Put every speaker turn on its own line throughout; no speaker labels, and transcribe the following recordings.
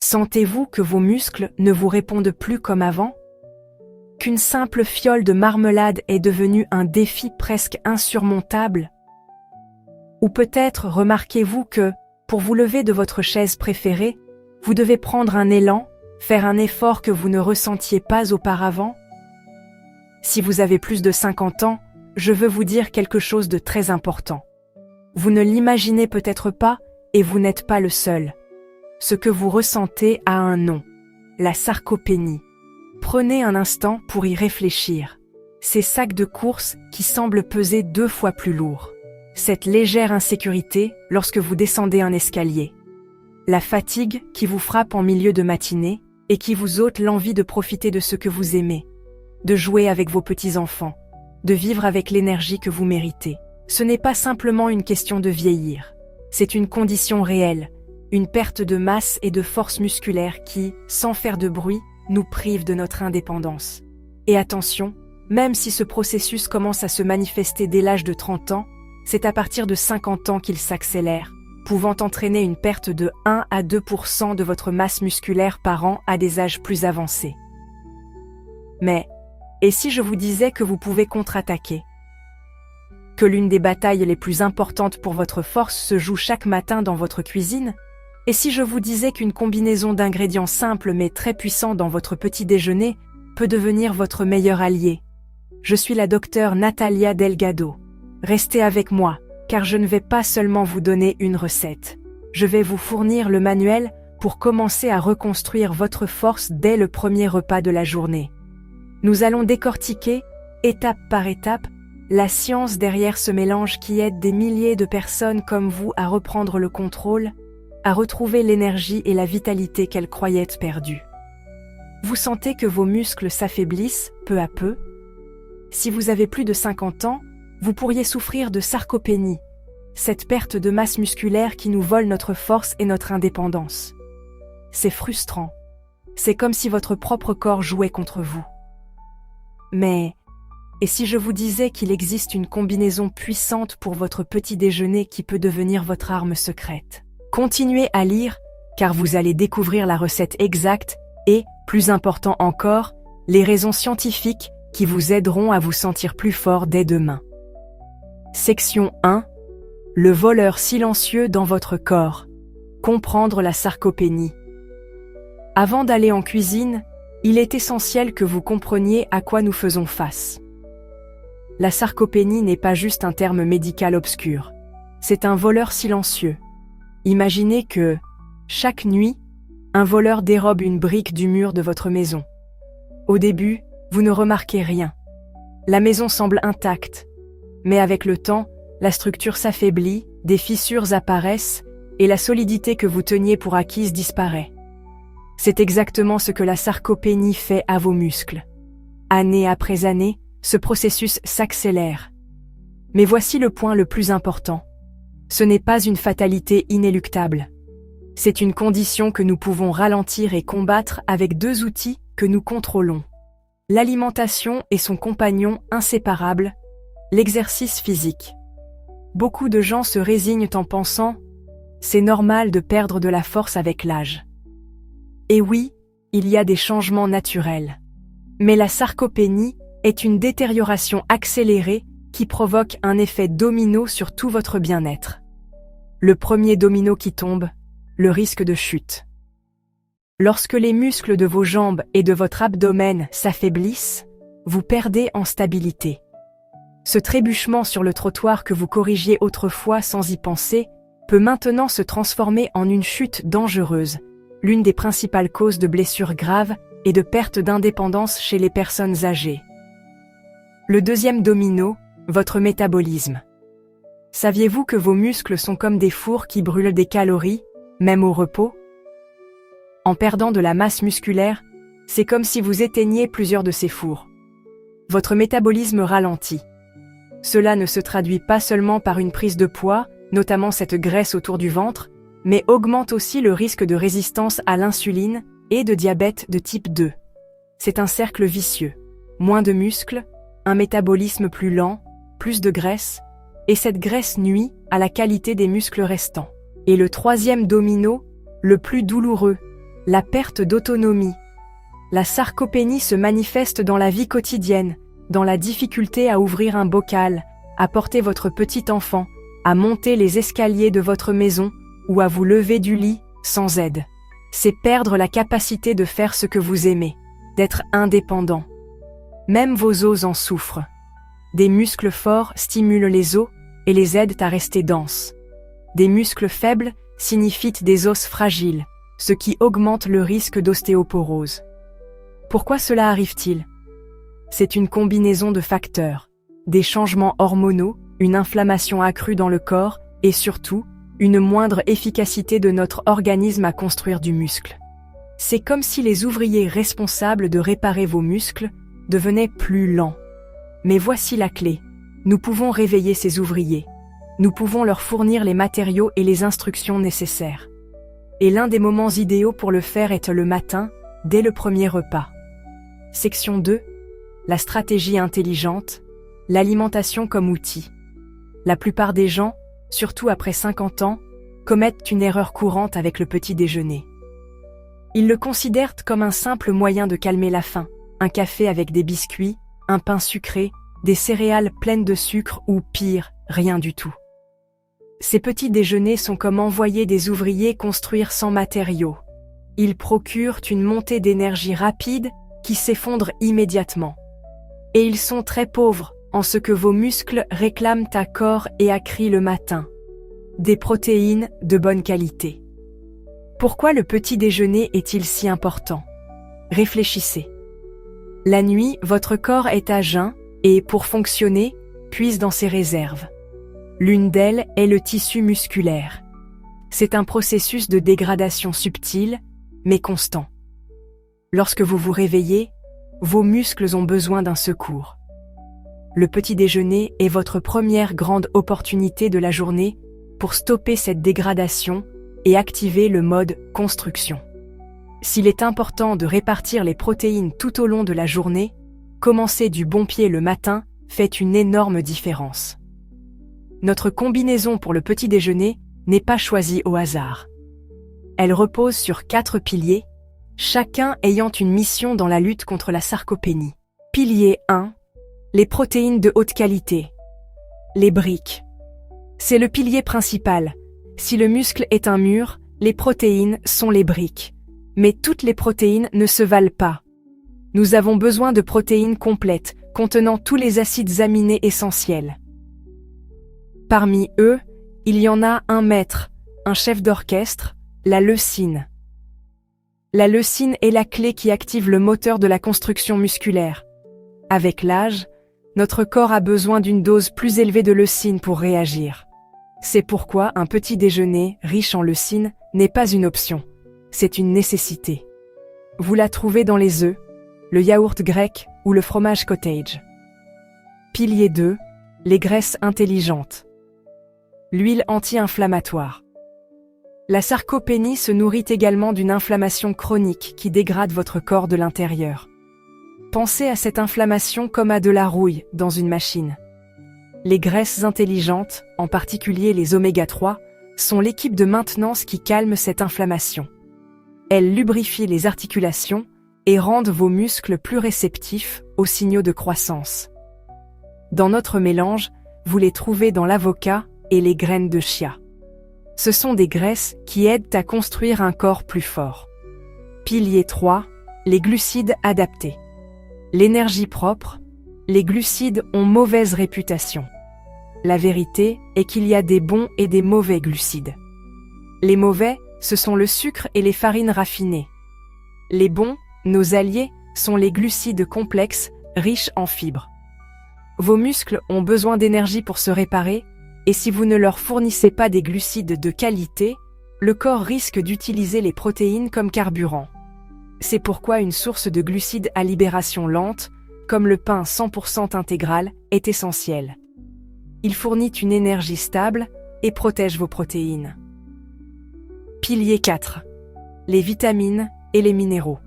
Sentez-vous que vos muscles ne vous répondent plus comme avant? Qu'une simple fiole de marmelade est devenue un défi presque insurmontable? Ou peut-être remarquez-vous que, pour vous lever de votre chaise préférée, vous devez prendre un élan, faire un effort que vous ne ressentiez pas auparavant? Si vous avez plus de 50 ans, je veux vous dire quelque chose de très important. Vous ne l'imaginez peut-être pas, et vous n'êtes pas le seul. Ce que vous ressentez a un nom, la sarcopénie. Prenez un instant pour y réfléchir. Ces sacs de course qui semblent peser 2 fois plus lourd. Cette légère insécurité lorsque vous descendez un escalier. La fatigue qui vous frappe en milieu de matinée et qui vous ôte l'envie de profiter de ce que vous aimez, de jouer avec vos petits-enfants, de vivre avec l'énergie que vous méritez. Ce n'est pas simplement une question de vieillir. C'est une condition réelle, une perte de masse et de force musculaire qui, sans faire de bruit, nous prive de notre indépendance. Et attention, même si ce processus commence à se manifester dès l'âge de 30 ans, c'est à partir de 50 ans qu'il s'accélère, pouvant entraîner une perte de 1 à 2% de votre masse musculaire par an à des âges plus avancés. Mais, et si je vous disais que vous pouvez contre-attaquer? Que l'une des batailles les plus importantes pour votre force se joue chaque matin dans votre cuisine? Et si je vous disais qu'une combinaison d'ingrédients simples mais très puissants dans votre petit déjeuner peut devenir votre meilleur allié? Je suis la docteure Natalia Delgado. Restez avec moi, car je ne vais pas seulement vous donner une recette. Je vais vous fournir le manuel pour commencer à reconstruire votre force dès le premier repas de la journée. Nous allons décortiquer, étape par étape, la science derrière ce mélange qui aide des milliers de personnes comme vous à reprendre le contrôle, à retrouver l'énergie et la vitalité qu'elles croyaient perdues. Vous sentez que vos muscles s'affaiblissent peu à peu? Si vous avez plus de 50 ans, vous pourriez souffrir de sarcopénie, cette perte de masse musculaire qui nous vole notre force et notre indépendance. C'est frustrant. C'est comme si votre propre corps jouait contre vous. Mais, et si je vous disais qu'il existe une combinaison puissante pour votre petit déjeuner qui peut devenir votre arme secrète? Continuez à lire, car vous allez découvrir la recette exacte et, plus important encore, les raisons scientifiques qui vous aideront à vous sentir plus fort dès demain. Section 1. Le voleur silencieux dans votre corps. Comprendre la sarcopénie. Avant d'aller en cuisine, il est essentiel que vous compreniez à quoi nous faisons face. La sarcopénie n'est pas juste un terme médical obscur. C'est un voleur silencieux. Imaginez que, chaque nuit, un voleur dérobe une brique du mur de votre maison. Au début, vous ne remarquez rien. La maison semble intacte, mais avec le temps, la structure s'affaiblit, des fissures apparaissent et la solidité que vous teniez pour acquise disparaît. C'est exactement ce que la sarcopénie fait à vos muscles. Année après année, ce processus s'accélère. Mais voici le point le plus important. Ce n'est pas une fatalité inéluctable. C'est une condition que nous pouvons ralentir et combattre avec 2 outils que nous contrôlons. L'alimentation et son compagnon inséparable, l'exercice physique. Beaucoup de gens se résignent en pensant « c'est normal de perdre de la force avec l'âge ». Et oui, il y a des changements naturels. Mais la sarcopénie est une détérioration accélérée qui provoque un effet domino sur tout votre bien-être. Le premier domino qui tombe, le risque de chute. Lorsque les muscles de vos jambes et de votre abdomen s'affaiblissent, vous perdez en stabilité. Ce trébuchement sur le trottoir que vous corrigiez autrefois sans y penser peut maintenant se transformer en une chute dangereuse, l'une des principales causes de blessures graves et de perte d'indépendance chez les personnes âgées. Le deuxième domino, votre métabolisme. Saviez-vous que vos muscles sont comme des fours qui brûlent des calories, même au repos? En perdant de la masse musculaire, c'est comme si vous éteigniez plusieurs de ces fours. Votre métabolisme ralentit. Cela ne se traduit pas seulement par une prise de poids, notamment cette graisse autour du ventre, mais augmente aussi le risque de résistance à l'insuline et de diabète de type 2. C'est un cercle vicieux. Moins de muscles, un métabolisme plus lent, plus de graisse, et cette graisse nuit à la qualité des muscles restants. Et le troisième domino, le plus douloureux, la perte d'autonomie. La sarcopénie se manifeste dans la vie quotidienne, dans la difficulté à ouvrir un bocal, à porter votre petit enfant, à monter les escaliers de votre maison ou à vous lever du lit sans aide. C'est perdre la capacité de faire ce que vous aimez, d'être indépendant. Même vos os en souffrent. Des muscles forts stimulent les os et les aident à rester denses. Des muscles faibles signifient des os fragiles, ce qui augmente le risque d'ostéoporose. Pourquoi cela arrive-t-il? C'est une combinaison de facteurs, des changements hormonaux, une inflammation accrue dans le corps et surtout, une moindre efficacité de notre organisme à construire du muscle. C'est comme si les ouvriers responsables de réparer vos muscles devenaient plus lents. Mais voici la clé. Nous pouvons réveiller ces ouvriers. Nous pouvons leur fournir les matériaux et les instructions nécessaires. Et l'un des moments idéaux pour le faire est le matin, dès le premier repas. Section 2. La stratégie intelligente, l'alimentation comme outil. La plupart des gens, surtout après 50 ans, commettent une erreur courante avec le petit déjeuner. Ils le considèrent comme un simple moyen de calmer la faim, un café avec des biscuits, un pain sucré, des céréales pleines de sucre ou pire, rien du tout. Ces petits déjeuners sont comme envoyer des ouvriers construire sans matériaux. Ils procurent une montée d'énergie rapide qui s'effondre immédiatement. Et ils sont très pauvres en ce que vos muscles réclament à corps et à cri le matin. Des protéines de bonne qualité. Pourquoi le petit déjeuner est-il si important? Réfléchissez. La nuit, votre corps est à jeun et, pour fonctionner, puise dans ses réserves. L'une d'elles est le tissu musculaire. C'est un processus de dégradation subtil, mais constant. Lorsque vous vous réveillez, vos muscles ont besoin d'un secours. Le petit déjeuner est votre première grande opportunité de la journée pour stopper cette dégradation et activer le mode construction. S'il est important de répartir les protéines tout au long de la journée, commencer du bon pied le matin fait une énorme différence. Notre combinaison pour le petit déjeuner n'est pas choisie au hasard. Elle repose sur 4 piliers, chacun ayant une mission dans la lutte contre la sarcopénie. Pilier 1. Les protéines de haute qualité. Les briques. C'est le pilier principal. Si le muscle est un mur, les protéines sont les briques. Mais toutes les protéines ne se valent pas. Nous avons besoin de protéines complètes, contenant tous les acides aminés essentiels. Parmi eux, il y en a un maître, un chef d'orchestre, la leucine. La leucine est la clé qui active le moteur de la construction musculaire. Avec l'âge, notre corps a besoin d'une dose plus élevée de leucine pour réagir. C'est pourquoi un petit déjeuner riche en leucine n'est pas une option, c'est une nécessité. Vous la trouvez dans les œufs, le yaourt grec ou le fromage cottage. Pilier 2, les graisses intelligentes. L'huile anti-inflammatoire. La sarcopénie se nourrit également d'une inflammation chronique qui dégrade votre corps de l'intérieur. Pensez à cette inflammation comme à de la rouille dans une machine. Les graisses intelligentes, en particulier les oméga 3, sont l'équipe de maintenance qui calme cette inflammation. Elles lubrifient les articulations et rendent vos muscles plus réceptifs aux signaux de croissance. Dans notre mélange, vous les trouvez dans l'avocat et les graines de chia. Ce sont des graisses qui aident à construire un corps plus fort. Pilier 3, les glucides adaptés. L'énergie propre, les glucides ont mauvaise réputation. La vérité est qu'il y a des bons et des mauvais glucides. Les mauvais, ce sont le sucre et les farines raffinées. Les bons, nos alliés, sont les glucides complexes, riches en fibres. Vos muscles ont besoin d'énergie pour se réparer, et si vous ne leur fournissez pas des glucides de qualité, le corps risque d'utiliser les protéines comme carburant. C'est pourquoi une source de glucides à libération lente, comme le pain 100% intégral, est essentielle. Il fournit une énergie stable et protège vos protéines. Pilier 4. Les vitamines et les minéraux.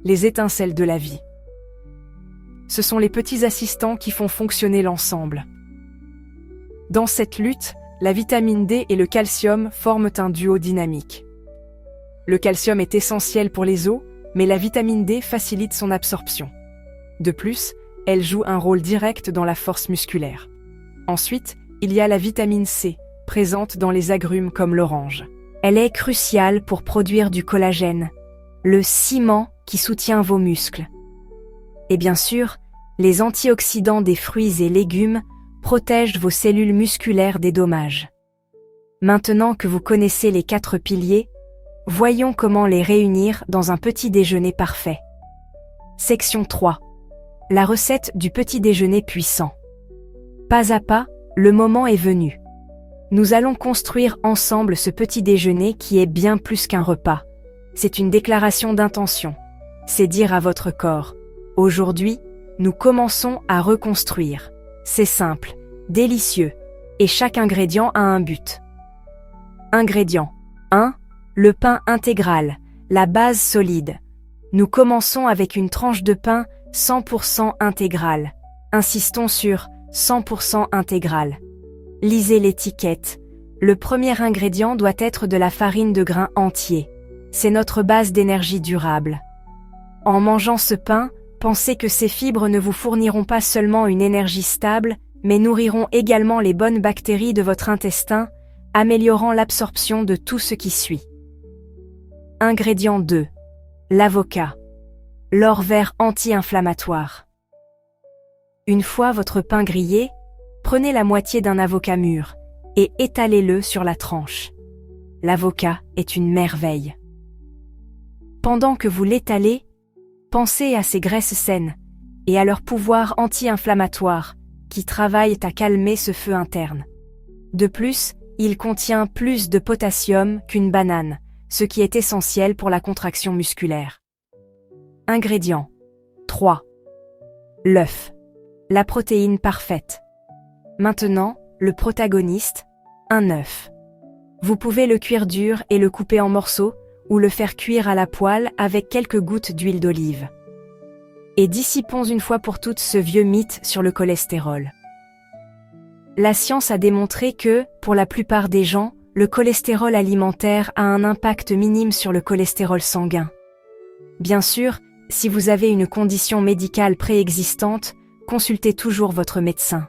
Les étincelles de la vie. Ce sont les petits assistants qui font fonctionner l'ensemble. Dans cette lutte, la vitamine D et le calcium forment un duo dynamique. Le calcium est essentiel pour les os, mais la vitamine D facilite son absorption. De plus, elle joue un rôle direct dans la force musculaire. Ensuite, il y a la vitamine C, présente dans les agrumes comme l'orange. Elle est cruciale pour produire du collagène, le ciment qui soutient vos muscles. Et bien sûr, les antioxydants des fruits et légumes protègent vos cellules musculaires des dommages. Maintenant que vous connaissez les 4 piliers, voyons comment les réunir dans un petit déjeuner parfait. Section 3. La recette du petit déjeuner puissant. Pas à pas, le moment est venu. Nous allons construire ensemble ce petit déjeuner qui est bien plus qu'un repas. C'est une déclaration d'intention. C'est dire à votre corps, aujourd'hui, nous commençons à reconstruire. C'est simple, délicieux, et chaque ingrédient a un but. Ingrédient 1. Le pain intégral, la base solide. Nous commençons avec une tranche de pain 100% intégral. Insistons sur 100% intégral. Lisez l'étiquette. Le premier ingrédient doit être de la farine de grains entier. C'est notre base d'énergie durable. En mangeant ce pain, pensez que ces fibres ne vous fourniront pas seulement une énergie stable, mais nourriront également les bonnes bactéries de votre intestin, améliorant l'absorption de tout ce qui suit. Ingrédient 2. L'avocat. L'or vert anti-inflammatoire. Une fois votre pain grillé, prenez la moitié d'un avocat mûr et étalez-le sur la tranche. L'avocat est une merveille. Pendant que vous l'étalez, pensez à ses graisses saines et à leur pouvoir anti-inflammatoire qui travaillent à calmer ce feu interne. De plus, il contient plus de potassium qu'une banane, ce qui est essentiel pour la contraction musculaire. Ingrédients 3. L'œuf. La protéine parfaite. Maintenant, le protagoniste, un œuf. Vous pouvez le cuire dur et le couper en morceaux, ou le faire cuire à la poêle avec quelques gouttes d'huile d'olive. Et dissipons une fois pour toutes ce vieux mythe sur le cholestérol. La science a démontré que, pour la plupart des gens, le cholestérol alimentaire a un impact minime sur le cholestérol sanguin. Bien sûr, si vous avez une condition médicale préexistante, consultez toujours votre médecin.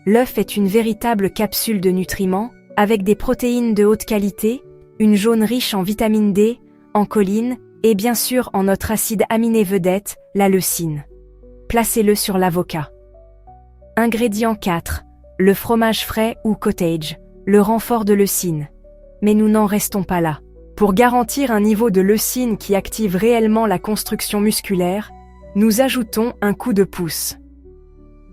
L'œuf est une véritable capsule de nutriments, avec des protéines de haute qualité, une jaune riche en vitamine D, en choline, et bien sûr en notre acide aminé vedette, la leucine. Placez-le sur l'avocat. Ingrédient 4. Le fromage frais ou cottage, le renfort de leucine. Mais nous n'en restons pas là. Pour garantir un niveau de leucine qui active réellement la construction musculaire, nous ajoutons un coup de pouce.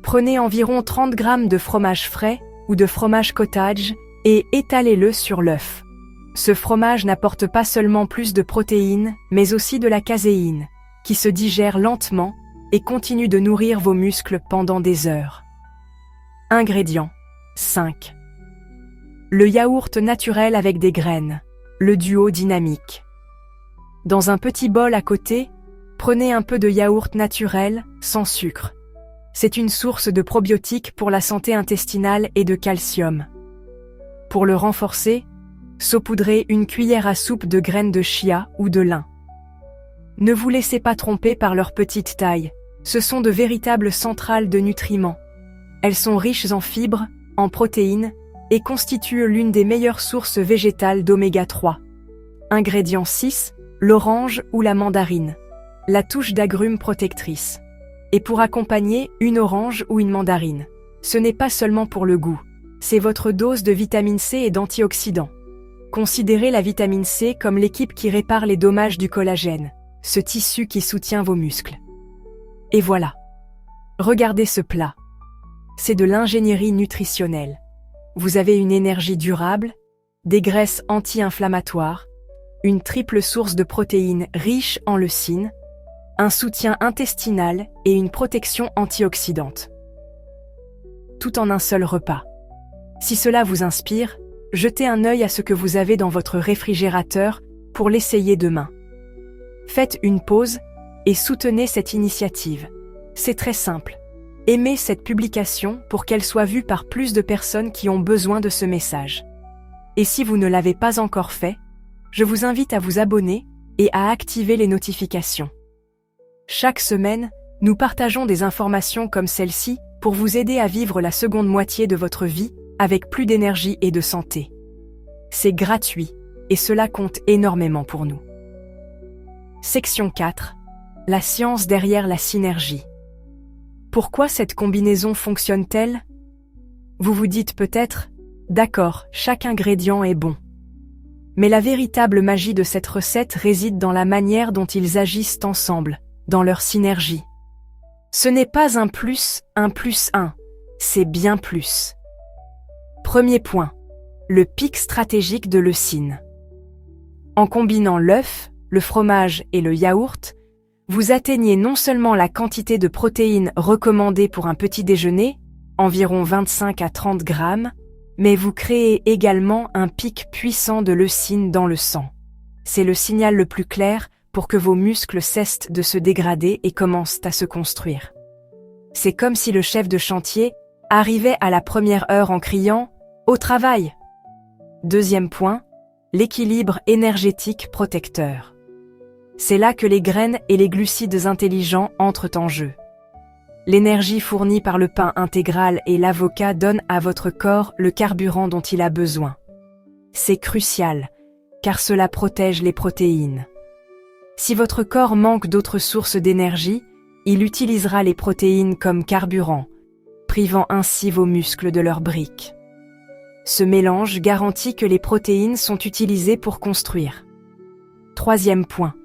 Prenez environ 30 g de fromage frais ou de fromage cottage et étalez-le sur l'œuf. Ce fromage n'apporte pas seulement plus de protéines, mais aussi de la caséine, qui se digère lentement et continue de nourrir vos muscles pendant des heures. Ingrédients 5. Le yaourt naturel avec des graines, le duo dynamique. Dans un petit bol à côté, prenez un peu de yaourt naturel, sans sucre. C'est une source de probiotiques pour la santé intestinale et de calcium. Pour le renforcer, saupoudrez une cuillère à soupe de graines de chia ou de lin. Ne vous laissez pas tromper par leur petite taille, ce sont de véritables centrales de nutriments. Elles sont riches en fibres, en protéines, et constituent l'une des meilleures sources végétales d'oméga 3. Ingrédient 6, l'orange ou la mandarine. La touche d'agrumes protectrice. Et pour accompagner, une orange ou une mandarine. Ce n'est pas seulement pour le goût, c'est votre dose de vitamine C et d'antioxydants. Considérez la vitamine C comme l'équipe qui répare les dommages du collagène, ce tissu qui soutient vos muscles. Et voilà. Regardez ce plat. C'est de l'ingénierie nutritionnelle. Vous avez une énergie durable, des graisses anti-inflammatoires, une triple source de protéines riches en leucine, un soutien intestinal et une protection antioxydante. Tout en un seul repas. Si cela vous inspire, jetez un œil à ce que vous avez dans votre réfrigérateur pour l'essayer demain. Faites une pause et soutenez cette initiative. C'est très simple. Aimez cette publication pour qu'elle soit vue par plus de personnes qui ont besoin de ce message. Et si vous ne l'avez pas encore fait, je vous invite à vous abonner et à activer les notifications. Chaque semaine, nous partageons des informations comme celle-ci pour vous aider à vivre la seconde moitié de votre vie avec plus d'énergie et de santé. C'est gratuit et cela compte énormément pour nous. Section 4. La science derrière la synergie. Pourquoi cette combinaison fonctionne-t-elle? Vous vous dites peut-être, d'accord, chaque ingrédient est bon. Mais la véritable magie de cette recette réside dans la manière dont ils agissent ensemble, dans leur synergie. Ce n'est pas un plus 1, c'est bien plus. Premier point, le pic stratégique de leucine. En combinant l'œuf, le fromage et le yaourt, vous atteignez non seulement la quantité de protéines recommandée pour un petit déjeuner, environ 25 à 30 grammes, mais vous créez également un pic puissant de leucine dans le sang. C'est le signal le plus clair pour que vos muscles cessent de se dégrader et commencent à se construire. C'est comme si le chef de chantier arrivait à la première heure en criant « Au travail !» Deuxième point, l'équilibre énergétique protecteur. C'est là que les graines et les glucides intelligents entrent en jeu. L'énergie fournie par le pain intégral et l'avocat donne à votre corps le carburant dont il a besoin. C'est crucial, car cela protège les protéines. Si votre corps manque d'autres sources d'énergie, il utilisera les protéines comme carburant, privant ainsi vos muscles de leurs briques. Ce mélange garantit que les protéines sont utilisées pour construire. Troisième point,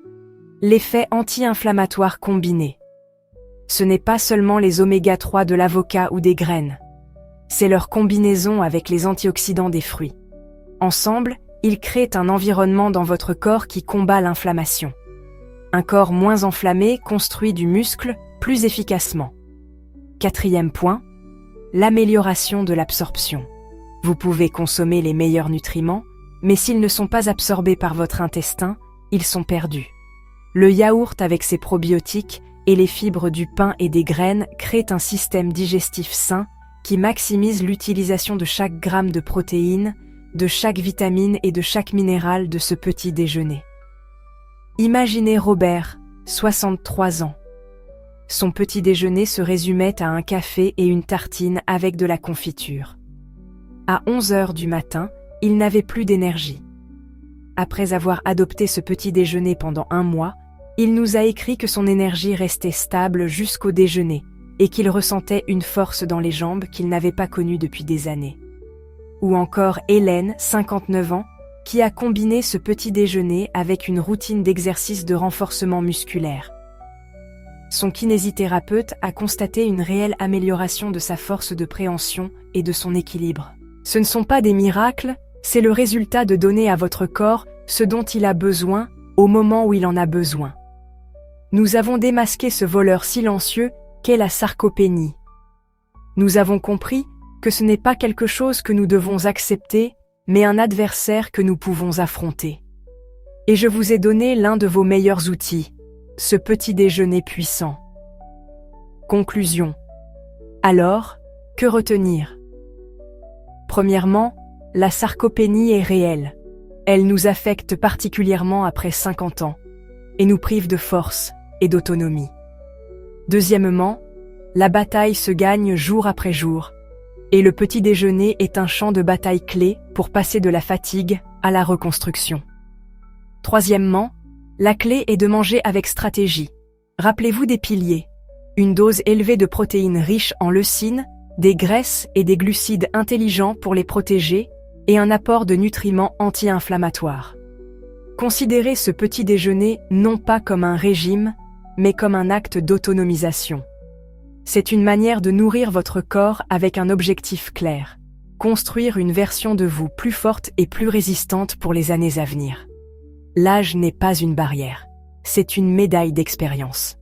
l'effet anti-inflammatoire combiné. Ce n'est pas seulement les oméga 3 de l'avocat ou des graines. C'est leur combinaison avec les antioxydants des fruits. Ensemble, ils créent un environnement dans votre corps qui combat l'inflammation. Un corps moins enflammé construit du muscle plus efficacement. Quatrième point, l'amélioration de l'absorption. Vous pouvez consommer les meilleurs nutriments, mais s'ils ne sont pas absorbés par votre intestin, ils sont perdus. Le yaourt avec ses probiotiques et les fibres du pain et des graines créent un système digestif sain qui maximise l'utilisation de chaque gramme de protéines, de chaque vitamine et de chaque minéral de ce petit déjeuner. Imaginez Robert, 63 ans. Son petit déjeuner se résumait à un café et une tartine avec de la confiture. À 11 heures du matin, il n'avait plus d'énergie. Après avoir adopté ce petit déjeuner pendant 1 mois, il nous a écrit que son énergie restait stable jusqu'au déjeuner et qu'il ressentait une force dans les jambes qu'il n'avait pas connue depuis des années. Ou encore Hélène, 59 ans, qui a combiné ce petit déjeuner avec une routine d'exercice de renforcement musculaire. Son kinésithérapeute a constaté une réelle amélioration de sa force de préhension et de son équilibre. Ce ne sont pas des miracles, c'est le résultat de donner à votre corps ce dont il a besoin au moment où il en a besoin. Nous avons démasqué ce voleur silencieux qu'est la sarcopénie. Nous avons compris que ce n'est pas quelque chose que nous devons accepter, mais un adversaire que nous pouvons affronter. Et je vous ai donné l'un de vos meilleurs outils, ce petit déjeuner puissant. Conclusion. Alors, que retenir? Premièrement, la sarcopénie est réelle. Elle nous affecte particulièrement après 50 ans et nous prive de force et d'autonomie. Deuxièmement, la bataille se gagne jour après jour et le petit déjeuner est un champ de bataille clé pour passer de la fatigue à la reconstruction. Troisièmement, la clé est de manger avec stratégie. Rappelez-vous des piliers. Une dose élevée de protéines riches en leucine, des graisses et des glucides intelligents pour les protéger et un apport de nutriments anti-inflammatoires. Considérez ce petit déjeuner non pas comme un régime, mais comme un acte d'autonomisation. C'est une manière de nourrir votre corps avec un objectif clair, construire une version de vous plus forte et plus résistante pour les années à venir. L'âge n'est pas une barrière, c'est une médaille d'expérience.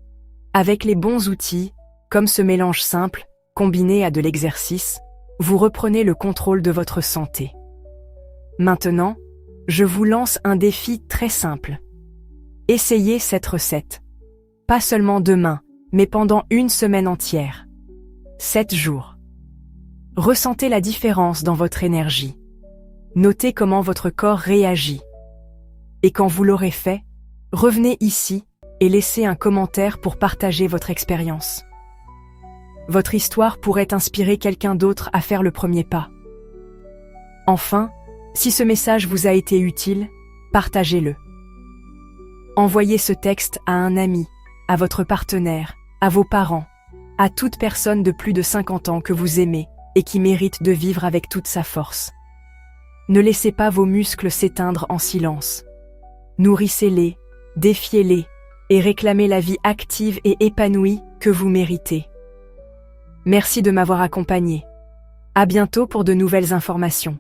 Avec les bons outils, comme ce mélange simple, combiné à de l'exercice, vous reprenez le contrôle de votre santé. Maintenant, je vous lance un défi très simple. Essayez cette recette. Pas seulement demain, mais pendant 1 semaine entière. 7 jours. Ressentez la différence dans votre énergie. Notez comment votre corps réagit. Et quand vous l'aurez fait, revenez ici et laissez un commentaire pour partager votre expérience. Votre histoire pourrait inspirer quelqu'un d'autre à faire le premier pas. Enfin, si ce message vous a été utile, partagez-le. Envoyez ce texte à un ami, à votre partenaire, à vos parents, à toute personne de plus de 50 ans que vous aimez et qui mérite de vivre avec toute sa force. Ne laissez pas vos muscles s'éteindre en silence. Nourrissez-les, défiez-les et réclamez la vie active et épanouie que vous méritez. Merci de m'avoir accompagné. À bientôt pour de nouvelles informations.